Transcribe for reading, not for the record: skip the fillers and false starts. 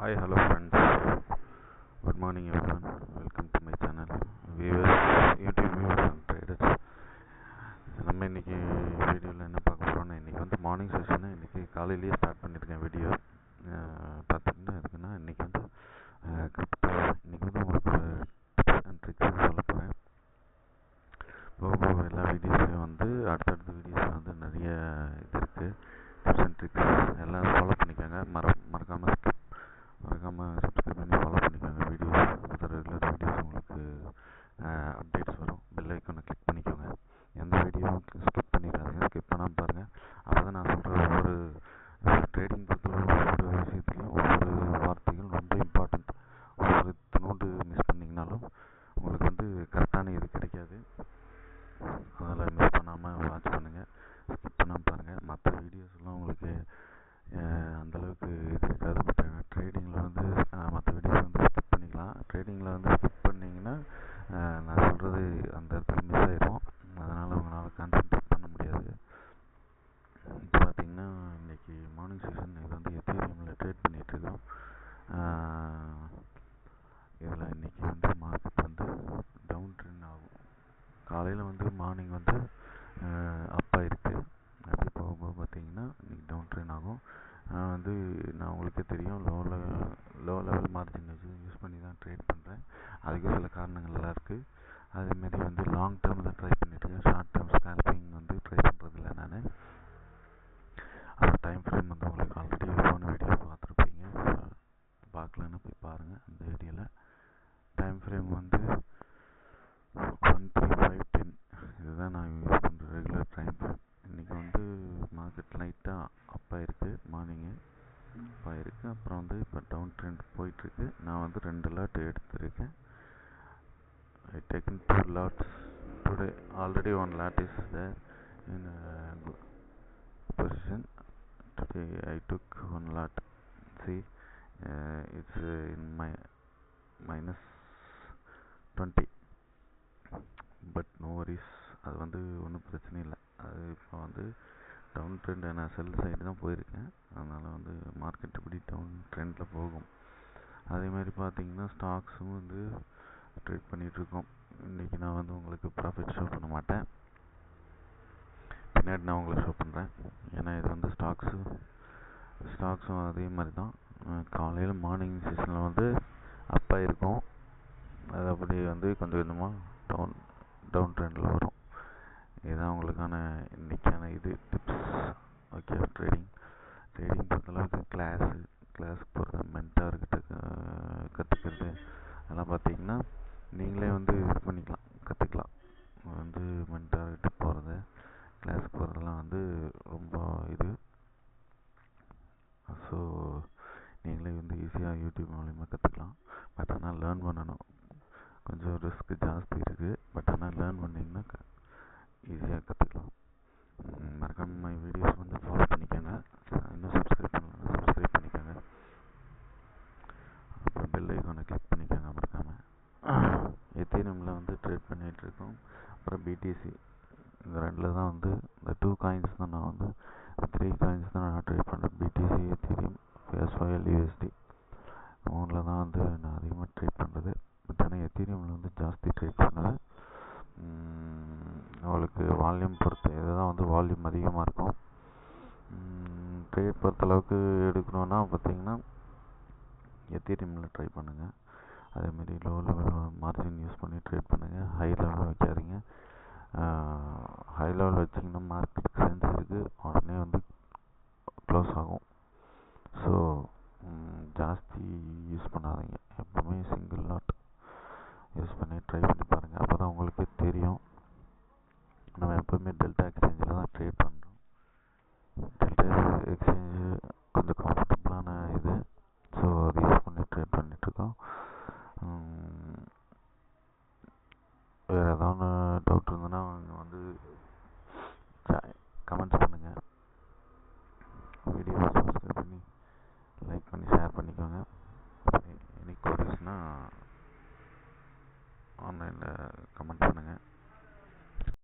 Hi, hello friends. Good morning everyone. Welcome to my channel. Viewers, YouTube viewers and traders. நம்ம இன்னைக்கு வீடியோவில் என்ன பார்க்க போகிறோம்னா, இன்றைக்கி வந்து மார்னிங் செஷனை இன்றைக்கி காலையிலேயே ஸ்டார்ட் பண்ணியிருக்கேன் வீடியோ. பார்த்திங்கன்னா இருக்குன்னா இன்றைக்கி வந்து இன்றைக்கி வந்து உங்களுக்கு டிப்ஸ் அண்ட் ட்ரிக்ஸ் சொல்ல போகிறேன். போக எல்லா வீடியோஸ்லையும் வந்து அடுத்தடுத்த வீடியோஸில் வந்து நிறைய இது இருக்குது. டிப்ஸ் அண்ட் ட்ரிக்ஸ் எல்லாம் ஃபாலோ பண்ணிக்கோங்க. மறக்காமல் சப்ஸ்கிரைப் பண்ணி ஃபாலோ பண்ணிக்கோங்க. வீடியோஸ் ரெகுலர் வீடியோஸ் உங்களுக்கு அப்டேட்ஸ் வரும். பெல் ஐக்கானை கிளிக் பண்ணிக்கோங்க. எந்த வீடியோவும் ஸ்கிப் பண்ணிடாதீங்க. ஸ்கிப் பண்ணாமல் பாருங்கள். அப்போ தான் நான் சொல்கிற ஒவ்வொரு ட்ரேடிங் பொறுத்தவரை ஒவ்வொரு விஷயத்துலையும் ஒவ்வொரு வார்த்தைகள் ரொம்ப இம்பார்ட்டண்ட். ஒவ்வொரு நோட்டு மிஸ் பண்ணிங்கனாலும் உங்களுக்கு வந்து கரெக்டான இது கிடைக்காது. அதில் மிஸ் பண்ணாமல் வாட்ச் பண்ணுங்கள். ஸ்கிப் பண்ணாமல் பாருங்கள். மற்ற வீடியோஸ்லாம் உங்களுக்கு அந்தளவுக்கு இது இருக்காது. பட் ட்ரேடிங்கில் வந்து மற்ற வீடியோஸ் வந்து ஸ்கிப் பண்ணிக்கலாம். ட்ரேடிங்கில் வந்து ஸ்கிப் பண்ணிங்கன்னா நான் சொல்கிறது அந்த இடத்துல மிஸ் ஆகிடும். அதனால் உங்களால் கான்சன்ட்ரேட் பண்ண முடியாது. இப்போ பார்த்திங்கன்னா இன்றைக்கி மார்னிங் செஷன் இது வந்து எத்தீரியமில் ட்ரேட் பண்ணிகிட்ருக்கோம். இதில் இன்றைக்கி வந்து மார்க்கெட் வந்து டவுன் ட்ரெண்ட் ஆகும். காலையில் வந்து மார்னிங் வந்து அப்பாக இருக்குது. அப்படி போகும்போது பார்த்திங்கன்னா இன்றைக்கி டவுன் ட்ரெண்ட் ஆகும். நான் உங்களுக்கே தெரியும் லோ லெவல் மார்ஜின் யூஸ் பண்ணி தான் ட்ரேட் பண்ணுறேன். அதுக்கு சில காரணங்கள்லாம் இருக்குது. அதேமாரி வந்து லாங் டேர்மில் ட்ரை பண்ணிட்டுருக்கேன். ஷார்ட் டேர்ம் ஸ்கேல்பிங் வந்து ட்ரை பண்ணுறதில்ல நான். அந்த டைம் ஃப்ரேம் வந்து உங்களுக்கு ஆல்ரெடி போன வீடியோ பார்த்துருப்பீங்க. பார்க்கலன்னு போய் பாருங்கள். அந்த வீடியோவில் டைம் ஃப்ரேம் வந்து 13510 இதுதான் நான் யூஸ் பண்ணுற ரெகுலர் டைம் ஃப்ரேம். இன்றைக்கி வந்து மார்க்கெட் லைட்டாக அப்பாக இருக்குது. மார்னிங்கு அப்பாக இருக்குது. அப்புறம் வந்து இப்போ டவுன் ட்ரெண்ட் போயிட்டுருக்கு. நான் வந்து 2 லாட் எடுத்திருக்கேன். I taken 2 lots today. Already 1 lot is there in position. Today I took 1 lot. See, it's in my minus 20. But no worries. அது வந்து ஒன்றும் பிரச்சனை இல்லை. அது இப்போ வந்து டவுன் ட்ரெண்ட் நான் செல் சைடு தான் போயிருக்கேன். அதனால் வந்து மார்க்கெட் இப்படி டவுன் ட்ரெண்டில் போகும். அதேமாதிரி பார்த்திங்கன்னா ஸ்டாக்ஸும் வந்து ட்ரேட் பண்ணிகிட்ருக்கோம். இன்றைக்கி நான் வந்து உங்களுக்கு ப்ராஃபிட் ஷோ பண்ண மாட்டேன். பின்னாடி நான் உங்களுக்கு ஷோ பண்ணுறேன். ஏன்னா இது வந்து ஸ்டாக்ஸும் அதே மாதிரி தான். காலையில் மார்னிங் செஷனில் வந்து அப்பாக இருக்கும். அது அப்படி வந்து கொஞ்சம் கொஞ்சமாக டவுன் ட்ரெண்டில் வரும். இதுதான் உங்களுக்கான இன்றைக்கான இது டிப்ஸ். ஓகே, ட்ரேடிங் பொறுத்தளவுக்கு கிளாஸுக்கு போகிறது, மென்டார்கிட்ட கற்றுக்கிறது அதெல்லாம் பார்த்திங்கன்னா நீங்களே வந்து இது பண்ணிக்கலாம், கற்றுக்கலாம். வந்து மென்டார்கிட்ட போகிறது, கிளாஸுக்கு போகிறதெல்லாம் வந்து ரொம்ப இது. ஸோ நீங்களே வந்து ஈஸியாக யூடியூப் மூலிமா கற்றுக்கலாம். பட் ஆனால் லேர்ன் பண்ணணும். கொஞ்சம் ரிஸ்க் ஜாஸ்தி இருக்குது. பட் ஆனால் லேர்ன் பண்ணிங்கன்னா ஈஸியாக கற்றுக்கலாம். மறக்காம மை வீடியோஸ் வந்து ஃபாலோ பண்ணிக்கோங்க. இன்னும் சப்ஸ்கிரைப் பண்ணலாம், சப்ஸ்கிரைப் பண்ணிக்கோங்க. அப்புறம் பெல் ஐக்கானை கிளிக் பண்ணிக்கோங்க மறக்காமல். எத்தீரியமில் வந்து ட்ரேட் பண்ணிகிட்ருக்கோம். அப்புறம் பிடிசி, இந்த ரெண்டில் தான் வந்து இந்த 2 காயின்ஸ் தான் நான் வந்து 3 காயின்ஸ் தான் நான் ட்ரேட் பண்ணுறேன். பிடிசி, எத்தீரியம், எஸ்ஒஎல், யூஎஸ்டி 3 தான் வந்து நான் அதிகமாக ட்ரேட் பண்ணுறது. பட் ஆனால் எத்தீரியமில் வந்து ஜாஸ்தி ட்ரேட் பண்ணுவேன். அவளுக்கு வால்யூம் பொறுத்து இதுதான் வந்து வால்யூம் அதிகமாக இருக்கும். ட்ரேட் பொறுத்தளவுக்கு எடுக்கணுன்னா பார்த்திங்கன்னா எத்தீரியமில் ட்ரை பண்ணுங்கள். அதேமாரி லோ லெவல் மார்ஜின் யூஸ் பண்ணி ட்ரேட் பண்ணுங்கள். ஹை லெவலில் வைக்காதீங்க. ஹை லெவல் வச்சிங்கன்னா மார்க்கெட் சென்ஸ் இருக்குது.